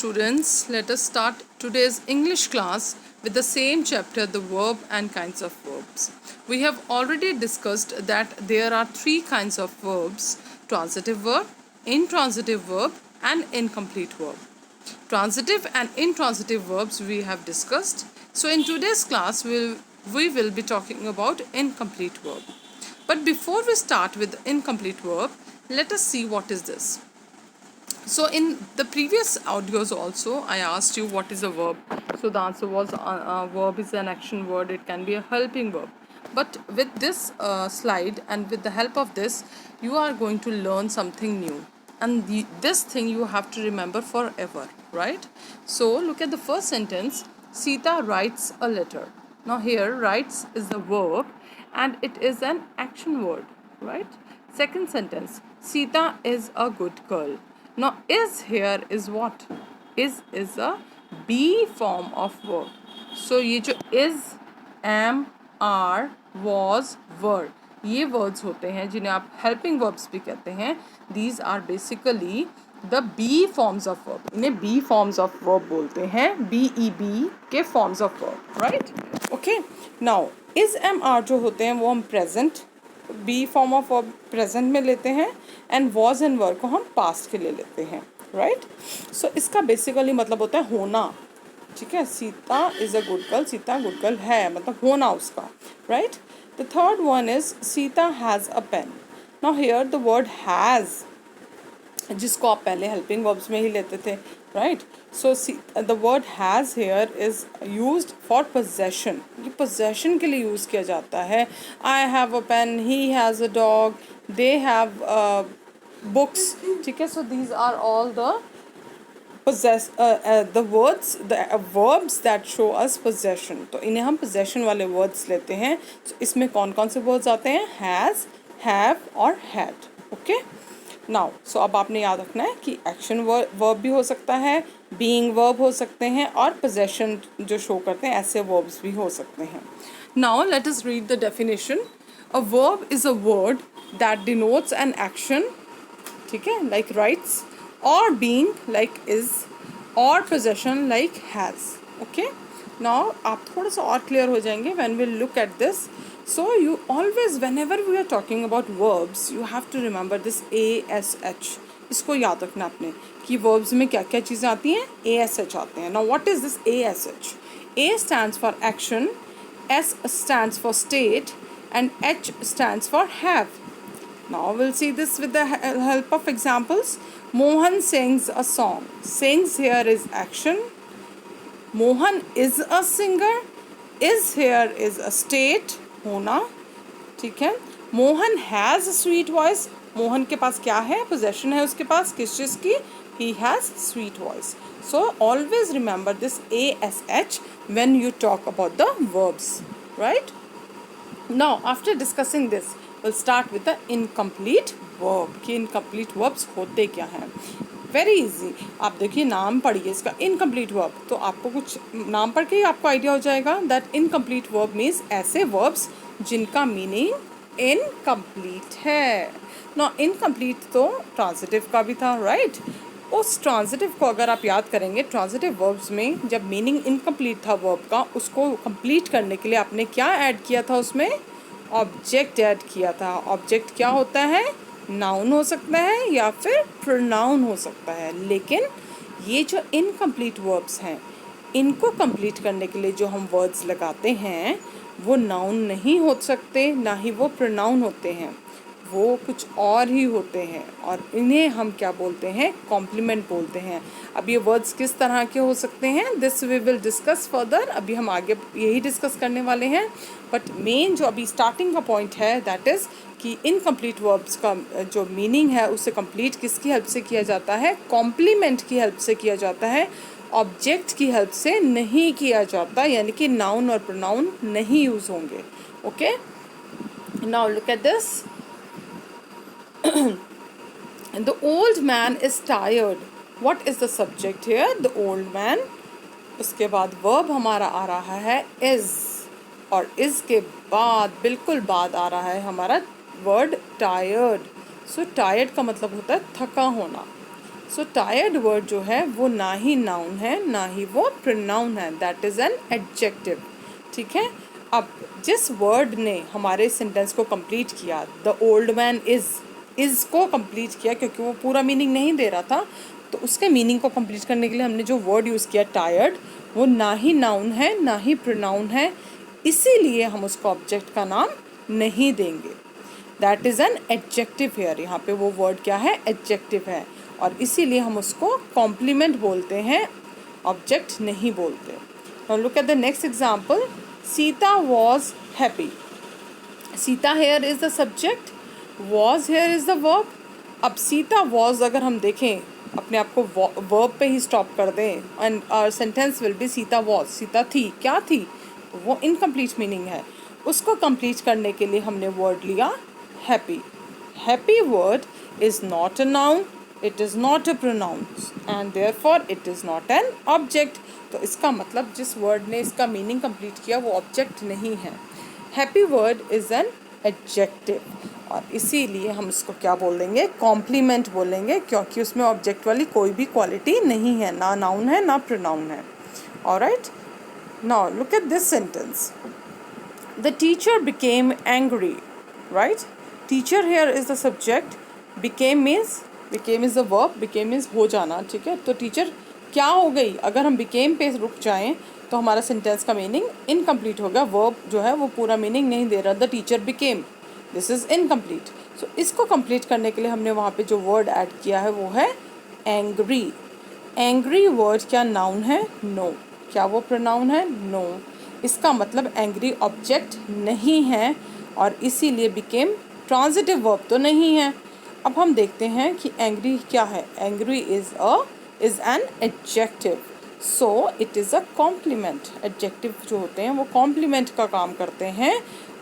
students, let us start today's English class with the same chapter, the verb and kinds of verbs. We have already discussed that there are three kinds of verbs: transitive verb, intransitive verb and incomplete verb. Transitive and intransitive verbs we have discussed. So in today's class we will be talking about incomplete verb. But before we start with the incomplete verb, let us see what is this. So in the previous audios also I asked you what is a verb. So the answer was verb is an action word. It can be a helping verb. But with this slide and with the help of this, you are going to learn something new. And this thing you have to remember forever, right? So look at the first sentence. Sita writes a letter. Now here writes is the verb and it is an action word, right? Second sentence. Sita is a good girl. Now is here is what? Is a be form of verb. So ये जो is, am, are, was, were, ये words होते हैं जिन्हें आप helping verbs भी कहते हैं. These are basically the be forms of verb. इन्हें be forms of verb बोलते हैं. BEB के forms of verb, right? Okay. Now is, am, are जो होते हैं वो हम present be form of verb present में लेते हैं एंड वॉज एंड वर को हम पास्ट के लिए लेते हैं, राइट? सो इसका बेसिकली मतलब होता है होना, ठीक है? Sita is a good girl, Sita good girl है, मतलब होना उसका, right? The third one is Sita has a pen. Now here the word has, जिसको आप पहले हेल्पिंग वर्ब्स में ही लेते थे, right? So the word has here is used for possession. ये पोजेशन के लिए यूज़ किया जाता है. I have a pen, he has a dog, they have books, ठीक है? So these are all the the words, the verbs that show us possession. तो इन्हें हम possession वाले words लेते हैं. so इसमें कौन कौन से words आते हैं? has, have और had. okay? नाउ सो अब आपने याद रखना है कि एक्शन वर्ब भी हो सकता है, बीइंग वर्ब हो सकते हैं और पोजेशन जो शो करते हैं ऐसे वर्ब्स भी हो सकते हैं. Now let us read the definition. A verb is a word that denotes an action, ठीक है, लाइक राइट्स, और बीइंग लाइक इज, और possession like has. Okay, now आप थोड़ा सा और क्लियर हो जाएंगे when we look at this. So you always, whenever we are talking about verbs, you have to remember this ASH. इसको याद रखना आपने कि verbs में क्या क्या चीज़ें आती हैं? ASH आते हैं. Now what is this ASH? A stands for action, S stands for state, and H stands for have. Now we'll see this with the help of examples. Mohan sings a song. Sings here is action. Mohan is a singer. Is here is a state, होना, ठीक है? Mohan has sweet voice. Mohan के पास क्या है? Possession है उसके पास, किस चीज़ की? He has sweet voice. So always remember this ASH when you talk about the verbs, right? Now after discussing this will start with the incomplete verb. कि इनकम्प्लीट वर्ब्स होते क्या हैं? Very easy. आप देखिए, नाम पढ़िए इसका, इनकम्प्लीट वर्ब. तो आपको कुछ नाम पढ़ के ही आपको आइडिया हो जाएगा दैट इनकम्प्लीट वर्ब मीन्स ऐसे वर्ब्स जिनका मीनिंग इनकम्प्लीट है. ना इनकम्प्लीट तो ट्रांजिटिव का भी था, राइट? उस ट्रांजिटिव को अगर आप याद करेंगे, ट्रांजिटिव वर्ब्स में जब मीनिंग इनकम्प्लीट था वर्ब का, उसको कंप्लीट करने के लिए आपने क्या ऐड किया था? उसमें ऑब्जेक्ट ऐड किया था. ऑब्जेक्ट क्या होता है? नाउन हो सकता है या फिर प्रोनाउन हो सकता है. लेकिन ये जो इनकम्प्लीट वर्ब्स हैं, इनको कंप्लीट करने के लिए जो हम वर्ड्स लगाते हैं वो नाउन नहीं हो सकते, ना ही वो प्रोनाउन होते हैं, वो कुछ और ही होते हैं. और इन्हें हम क्या बोलते हैं? कॉम्प्लीमेंट बोलते हैं. अब ये वर्ड्स किस तरह के हो सकते हैं, this we will discuss further. अभी हम आगे यही डिस्कस करने वाले हैं. बट मेन जो अभी स्टार्टिंग का पॉइंट है दैट इज़ कि इनकम्प्लीट वर्ब्स का जो मीनिंग है उसे कंप्लीट किसकी हेल्प से किया जाता है? कॉम्प्लीमेंट की हेल्प से किया जाता है, ऑब्जेक्ट की हेल्प से नहीं किया जाता. यानी कि नाउन और प्रोनाउन नहीं यूज़ होंगे. Okay, now look at this. The old man is tired. What is the subject here? The old man. उसके बाद verb हमारा आ रहा है is, और is के बाद बिल्कुल बाद आ रहा है हमारा word tired. So tired का मतलब होता है थका होना. सो टायर्ड वर्ड जो है वो ना ही नाउन है ना ही वो प्रोनाउन है, दैट इज़ एन एडजेक्टिव। ठीक है, अब जिस वर्ड ने हमारे सेंटेंस को कंप्लीट किया, द ओल्ड मैन इज़ को कंप्लीट किया, क्योंकि वो पूरा मीनिंग नहीं दे रहा था, तो उसके मीनिंग को कंप्लीट करने के लिए हमने जो वर्ड यूज़ किया टायर्ड, वो ना ही नाउन है ना ही प्रोनाउन है, इसीलिए हम उसको ऑब्जेक्ट का नाम नहीं देंगे। That is an adjective here, यहाँ पे वो वर्ड क्या है, एडजेक्टिव है, और इसीलिए हम उसको कॉम्प्लीमेंट बोलते हैं, ऑब्जेक्ट नहीं बोलते। Now look at the next example, Sita was happy. Sita hair is the subject, was here is the verb. अब सीता वॉज अगर हम देखें, अपने आप को वर्ब पे ही स्टॉप कर दें, and our sentence will be Sita was, Sita थी, क्या थी, वो इनकम्प्लीट मीनिंग है। उसको कंप्लीट करने के लिए हमने वर्ड लिया happy. Happy word is not a noun, it is not a pronoun, and therefore it is not an object. तो इसका मतलब जिस वर्ड ने इसका मीनिंग कंप्लीट किया वो ऑब्जेक्ट नहीं है। Happy word is an adjective, और इसीलिए हम इसको क्या बोल देंगे, कॉम्प्लीमेंट बोलेंगे, क्योंकि उसमें ऑब्जेक्ट वाली कोई भी क्वालिटी नहीं है, ना नाउन है ना प्रोनाउन है। Alright, now look at this sentence, the teacher became angry, right. Teacher hair is the subject, became is the verb, became is हो जाना, ठीक है। तो टीचर क्या हो गई, अगर हम बिकेम पे रुक जाएं तो हमारा सेंटेंस का मीनिंग इनकम्प्लीट हो गया, वर्ब जो है वो पूरा मीनिंग नहीं दे रहा, the teacher became, this is incomplete. So इसको कंप्लीट करने के लिए हमने वहाँ पे जो वर्ड ऐड किया है वो है एंग्री। एंग्री वर्ड क्या नाउन है, नो। क्या वो प्रोनाउन है, नो। इसका मतलब एंग्री ऑब्जेक्ट नहीं है, और इसीलिए बिकेम ट्रांजिटिव वर्ब तो नहीं है। अब हम देखते हैं कि एंग्री क्या है, angry is an adjective, so it is a compliment. Adjective जो होते हैं वो कॉम्प्लीमेंट का काम करते हैं,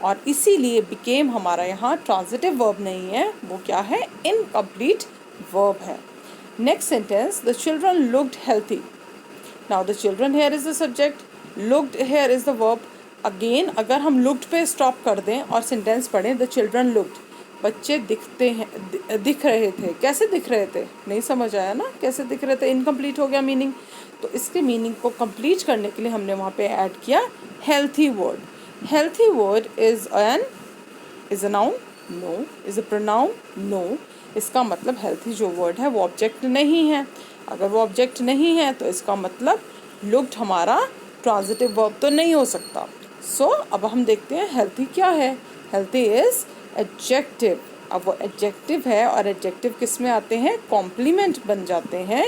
और इसीलिए बिकेम हमारा यहाँ ट्रांजिटिव वर्ब नहीं है, वो क्या है, इनकम्प्लीट वर्ब है। Next sentence, the children looked healthy. Now the children hair is the subject, looked hair is the verb. Again अगर हम लुक्ड पे स्टॉप कर दें और सेंटेंस पढ़ें, द चिल्ड्रन लुक्ड, बच्चे दिखते हैं, दिख रहे थे, कैसे दिख रहे थे, नहीं समझ आया ना, कैसे दिख रहे थे, इनकम्प्लीट हो गया मीनिंग। तो इसके मीनिंग को कंप्लीट करने के लिए हमने वहाँ पे ऐड किया healthy word. Healthy word is a noun, no. Is a pronoun, no. इसका मतलब हेल्थी जो वर्ड है वो ऑब्जेक्ट नहीं है। अगर वो ऑब्जेक्ट नहीं है तो इसका मतलब लुक्ड हमारा ट्रांजिटिव वर्ब तो नहीं हो सकता। सो अब हम देखते हैं हेल्थी क्या है, हेल्थी इज़ एडजेक्टिव। अब वो एडजेक्टिव है, और एडजेक्टिव किस में आते हैं, कॉम्प्लीमेंट बन जाते हैं,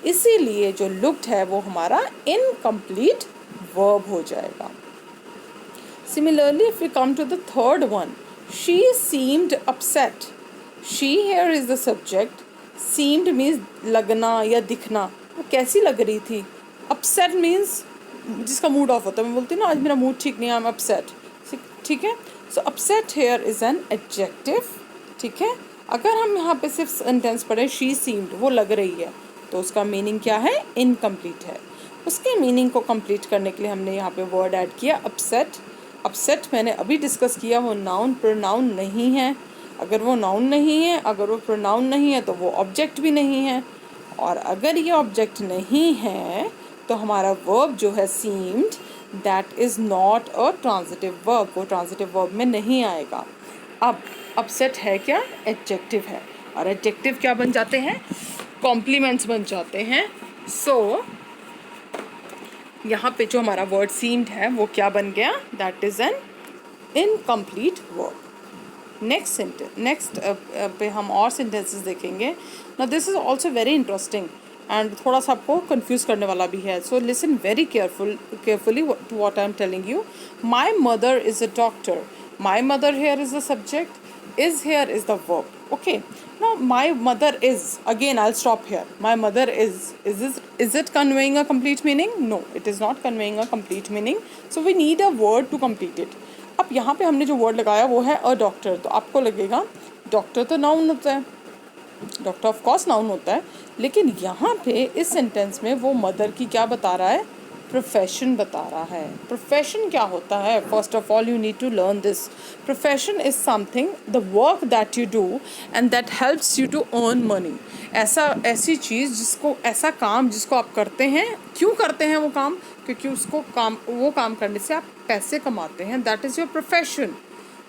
इसीलिए जो लुक्ड है वो हमारा इनकम्प्लीट वर्ब हो जाएगा। Similarly if we come to the third one, she seemed upset. She here is the subject, seemed means लगना या दिखना, वो कैसी लग रही थी। अपसेट मीन्स जिसका मूड ऑफ होता है, मैं बोलती हूँ ना आज मेरा मूड ठीक नहीं है, आई एम अपसेट, ठीक है। So upset here is an adjective, ठीक है। अगर हम यहाँ पे सिर्फ सेंटेंस पढ़ें, शी सीम्ड, वो लग रही है, तो उसका मीनिंग क्या है, इनकम्प्लीट है। उसके मीनिंग को कंप्लीट करने के लिए हमने यहाँ पे वर्ड ऐड किया अपसेट। अपसेट मैंने अभी डिस्कस किया, वो नाउन प्रोनाउन नहीं है। अगर वो नाउन नहीं है, अगर वो प्रोनाउन नहीं है, तो वो ऑब्जेक्ट भी नहीं है, और अगर ये ऑब्जेक्ट नहीं है तो हमारा वर्ब जो है seemed, that is not a transitive verb, वो ट्रांजिटिव वर्ब में नहीं आएगा। अब अपसेट है क्या, एडजेक्टिव है, और एडजेक्टिव क्या बन जाते हैं, कॉम्प्लीमेंट्स बन जाते हैं। सो यहाँ पे जो हमारा वर्ड सीम्ड है वो क्या बन गया, that is an incomplete verb. Next पे हम और सेंटेंसेस देखेंगे ना। This is also very interesting and थोड़ा सा आपको कंफ्यूज करने वाला भी है, so listen very carefully to what I am telling you. My mother is a doctor, my mother here is the subject, is here is the verb. Okay, now my mother is, again I'll stop here. My mother is it conveying a complete meaning? No, it is not conveying a complete meaning, so we need a word to complete it. अब यहाँ पे हमने जो word लगाया वो है अ doctor, तो आपको लगेगा डॉक्टर तो नाउन होता है, डॉक्टर ऑफ कोर्स नाउन होता है, लेकिन यहाँ पे इस सेंटेंस में वो मदर की क्या बता रहा है, प्रोफेशन बता रहा है। प्रोफेशन क्या होता है? First of all you need to learn this. Profession is something, the work that you do and that helps you to earn money. ऐसी चीज़ ऐसा काम जिसको आप करते हैं। क्यों करते हैं वो काम? क्योंकि वो काम करने से आप पैसे कमाते हैं। That is your profession.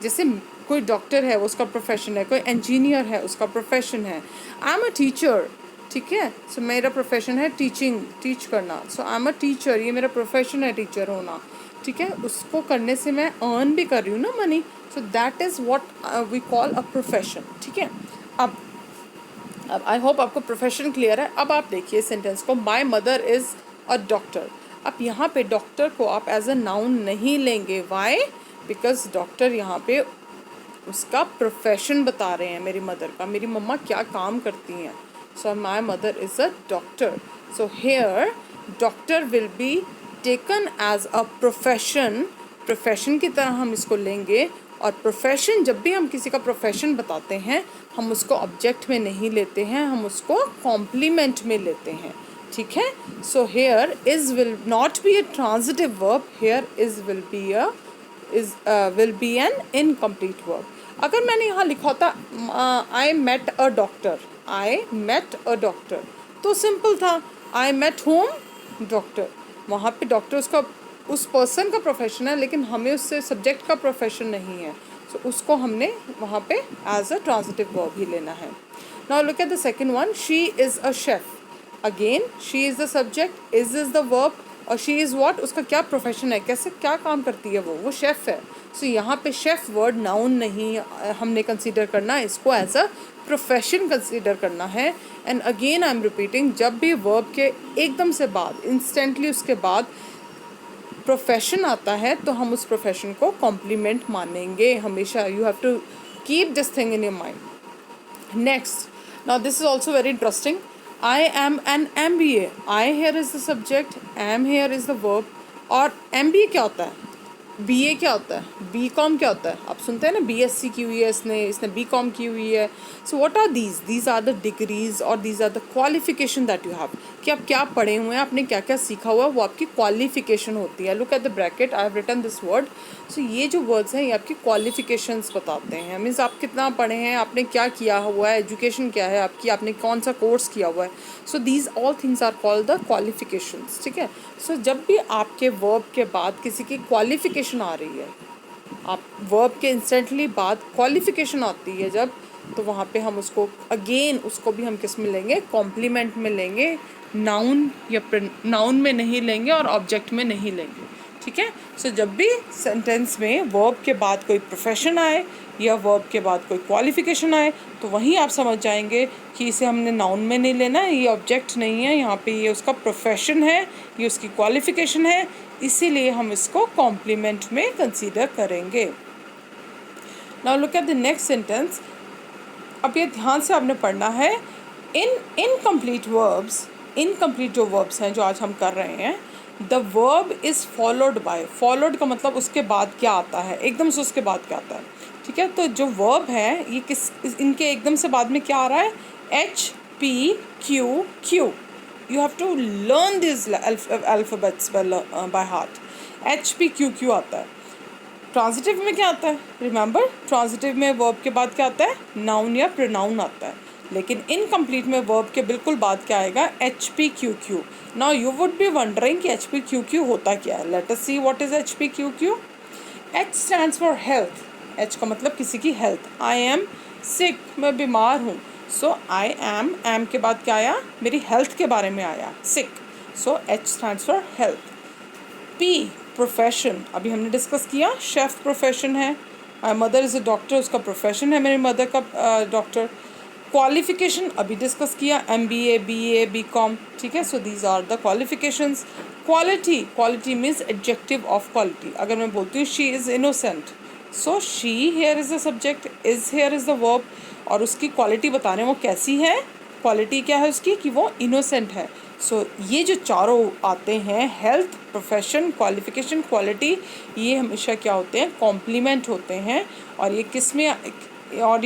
जैसे कोई डॉक्टर है, उसका प्रोफेशन है। कोई इंजीनियर है, उसका प्रोफेशन है। आई एम अ टीचर, ठीक है, सो मेरा प्रोफेशन है टीच करना। सो आई एम अ टीचर, ये मेरा प्रोफेशन है टीचर होना, ठीक है। उसको करने से मैं अर्न भी कर रही हूँ ना money. So that is what we call a profession, ठीक है। अब आई होप आपको प्रोफेशन क्लियर है। अब आप देखिए सेंटेंस को, my mother is a doctor. अब यहाँ पे डॉक्टर को आप एज अ नाउन नहीं लेंगे। वाई? बिकॉज डॉक्टर यहाँ पे उसका प्रोफेशन बता रहे हैं मेरी मदर का, मेरी मम्मा क्या काम करती हैं। So my mother is a doctor. So here doctor will be taken as a profession. Profession की तरह हम इसको लेंगे। और प्रोफेशन, जब भी हम किसी का प्रोफेशन बताते हैं, हम उसको ऑब्जेक्ट में नहीं लेते हैं, हम उसको कॉम्प्लीमेंट में लेते हैं, ठीक है। So here is will not be a transitive verb, here is will be an incomplete verb. अगर मैंने यहाँ लिखा होता I met a doctor, I met a doctor, तो सिंपल था, आई मेट होम डॉक्टर। वहाँ पे डॉक्टर उस पर्सन का प्रोफेशन है, लेकिन हमें उससे सब्जेक्ट का प्रोफेशन नहीं है। सो उसको हमने वहाँ पे एज अ ट्रांजिटिव वर्ब ही लेना है। Now look at the second one, she is a chef. Again she is the subject, is the verb, और शी इज़ व्हाट, उसका क्या प्रोफेशन है, कैसे क्या काम करती है वो शेफ़ है। सो यहाँ पे शेफ़ वर्ड नाउन नहीं हमने कंसीडर करना, इसको एज अ प्रोफेशन कंसीडर करना है। And again I am repeating, जब भी वर्ब के एकदम से बाद, इंस्टेंटली उसके बाद प्रोफेशन आता है, तो हम उस प्रोफेशन को कॉम्प्लीमेंट मानेंगे हमेशा। You have to keep this thing in your mind. Next, now this is also very interesting. I am an MBA. I here is the subject, am here is the verb. और MBA क्या होता है? BA क्या होता है? BCom क्या होता है? आप सुनते हैं ना, BSc की हुई है इसने BCom की हुई है। So what are these are the degrees और these are the qualification that you have, कि आप क्या पढ़े हुए हैं, आपने क्या क्या सीखा हुआ है, वो आपकी क्वालिफिकेशन होती है। Look at the bracket, I have written this word. So ये जो वर्ड्स हैं, ये आपकी क्वालिफिकेशंस बताते हैं। मीन्स आप कितना पढ़े हैं, आपने क्या किया हुआ है, एजुकेशन क्या है आपकी, आपने कौन सा कोर्स किया हुआ है। So these all things are called the qualifications, ठीक है। सो जब भी आपके वर्ब के बाद किसी की क्वालिफिकेशन आ रही है, आप वर्ब के इंस्टेंटली बाद क्वालिफिकेशन आती है जब, तो वहाँ पे हम उसको अगेन उसको भी हम किस में लेंगे? कॉम्प्लीमेंट में लेंगे, नाउन या नाउन में नहीं लेंगे और ऑब्जेक्ट में नहीं लेंगे, ठीक है। सो जब भी सेंटेंस में वर्ब के बाद कोई प्रोफेशन आए या वर्ब के बाद कोई क्वालिफिकेशन आए, तो वहीं आप समझ जाएंगे कि इसे हमने नाउन में नहीं लेना है, ये ऑब्जेक्ट नहीं है, यहाँ पे ये उसका प्रोफेशन है, ये उसकी क्वालिफिकेशन है, इसीलिए हम इसको कॉम्प्लीमेंट में कंसीडर करेंगे। Now look at the next sentence. अब ये ध्यान से आपने पढ़ना है। इनकम्प्लीट वर्ब्स, इनकम्प्लीट जो वर्ब्स हैं जो आज हम कर रहे हैं, the verb is followed by. Followed का मतलब उसके बाद क्या आता है, एकदम से उसके बाद क्या आता है, ठीक है। तो जो वर्ब है ये इनके एकदम से बाद में क्या आ रहा है? HPQQ। You have to learn these alphabets by heart. HPQQ आता है। ट्रांजिटिव में क्या आता है? रिमेंबर, ट्रांजिटिव में वर्ब के बाद क्या आता है? नाउन या प्रोनाउन आता है। लेकिन इनकम्प्लीट में वर्ब के बिल्कुल बाद क्या आएगा? HPQQ। Now you would be wondering कि HPQQ होता क्या है। Let us see what is HPQQ। H stands for health. H का मतलब किसी की हेल्थ। आई एम सिक, मैं बीमार हूँ। सो आई एम के बाद क्या आया? मेरी हेल्थ के बारे में आया, sick. So H stands for health. P profession, अभी हमने डिस्कस किया, शेफ़ प्रोफेशन है। My mother is a doctor, उसका प्रोफेशन है मेरी मदर का डॉक्टर। क्वालिफिकेशन अभी डिस्कस किया, MBA, BA, BCom, ठीक है। So these are the qualifications. Quality, quality means adjective of quality. अगर मैं बोलती हूँ she is innocent, so she here is the subject, is here is the verb, और उसकी क्वालिटी बताने वो कैसी है, क्वालिटी क्या है उसकी, कि वो इनोसेंट है। सो ये जो चारों आते हैं, हेल्थ, प्रोफेशन, क्वालिफिकेशन, क्वालिटी, ये हमेशा क्या होते हैं? कॉम्प्लीमेंट होते हैं। और ये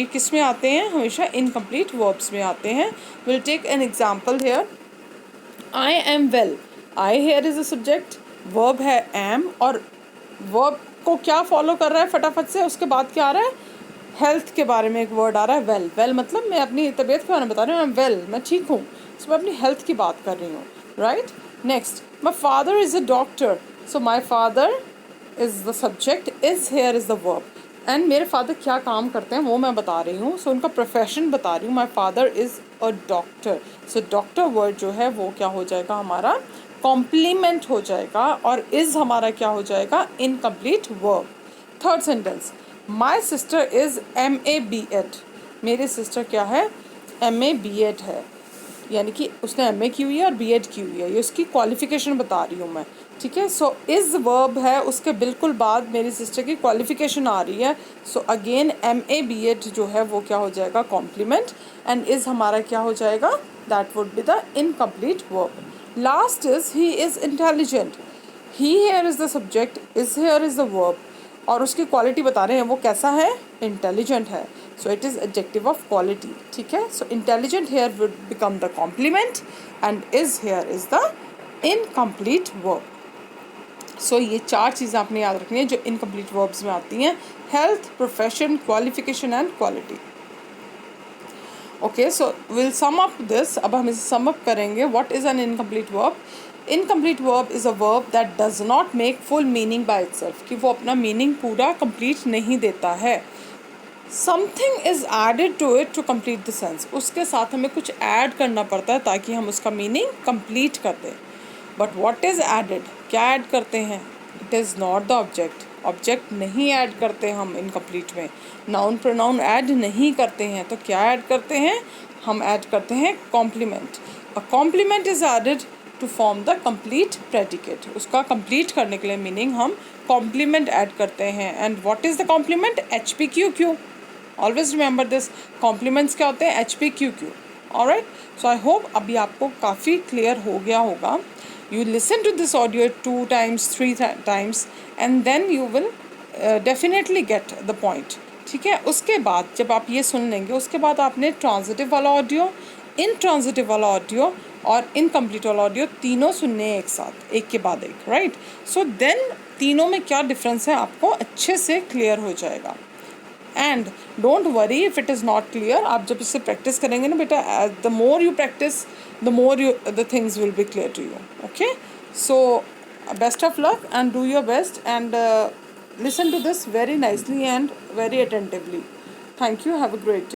किस में आते हैं? हमेशा इनकम्प्लीट वर्ब्स में आते हैं। Will take an example here. I am well, I here is a subject, verb है am, और वर्ब को क्या फॉलो कर रहा है फटाफट से, उसके बाद क्या आ रहा है, हेल्थ के बारे में एक वर्ड आ रहा है वेल। वेल मतलब मैं अपनी तबीयत के बारे में बता रही हूँ, मैं वेल, मैं ठीक हूँ, सो मैं अपनी हेल्थ की बात कर रही हूँ, right. Next, my father is a doctor, so my father is the subject, is here is the verb, and मेरे फादर क्या काम करते हैं वो मैं बता रही हूँ, सो उनका प्रोफेशन बता रही हूँ। My father is a doctor, so doctor word जो है वो क्या हो जाएगा हमारा, कॉम्प्लीमेंट हो जाएगा, और इज़ हमारा क्या हो जाएगा, incomplete verb. Third sentence, my sister is MA BEd, मेरी सिस्टर क्या है, MA BEd है, यानी कि उसने MA की हुई है और BEd की हुई है, ये उसकी क्वालिफिकेशन बता रही हूँ मैं, ठीक है। सो इज़ वर्ब है, उसके बिल्कुल बाद मेरी सिस्टर की क्वालिफिकेशन आ रही है, सो अगेन MA BEd जो है वो क्या हो जाएगा, कॉम्प्लीमेंट, एंड इज़ हमारा क्या हो जाएगा, that would be the incomplete verb. Last is he is intelligent, he hair is the subject, is here is the verb, और उसकी क्वालिटी बता रहे हैं वो कैसा है, इंटेलिजेंट है, so it is adjective of quality, ठीक है। So intelligent here would become the complement, and is here is the incomplete verb. So ये 4 चीज़ें आपने याद रखनी है जो इनकम्प्लीट वर्ब्स में आती हैं, health, profession, qualification and quality. Okay, so will sum up this, अब हम इसे सम अप करेंगे। What is an incomplete verb? Incomplete verb is a verb that does not make full meaning by itself, कि वो अपना meaning पूरा complete नहीं देता है। Something is added to it to complete the sense, उसके साथ हमें कुछ ऐड करना पड़ता है ताकि हम उसका मीनिंग कंप्लीट कर दें। बट व्हाट इज़ एडेड, क्या ऐड करते हैं? It is not the object, object नहीं ऐड करते हम इनकम्प्लीट में, नाउन प्रोनाउन ऐड नहीं करते हैं, तो क्या ऐड करते हैं, हम ऐड करते हैं complement. A complement is added to form the complete predicate, उसका कंप्लीट करने के लिए मीनिंग हम कॉम्प्लीमेंट ऐड करते हैं। And what is the complement? HPQQ, always remember this, complements क्या होते हैं, HPQQ। Alright, so I hope अभी आपको काफ़ी क्लियर हो गया होगा। You listen to this audio 2 times, 3 times, and then you will definitely get the point, ठीक है। उसके बाद जब आप ये सुन लेंगे, उसके बाद आपने ट्रांजिटिव वाला ऑडियो, इनट्रांजिटिव वाला ऑडियो और इनकम्प्लीट वाला ऑडियो तीनों सुनने हैं एक साथ, एक के बाद एक, राइट। सो देन तीनों में क्या डिफरेंस है आपको अच्छे से क्लियर हो जाएगा। And don't worry if it is not clear, आप जब इससे प्रैक्टिस करेंगे ना बेटा, the more you practice the more you the things will be clear to you, okay. So best of luck and do your best, and listen to this very nicely and very attentively. Thank you, have a great day.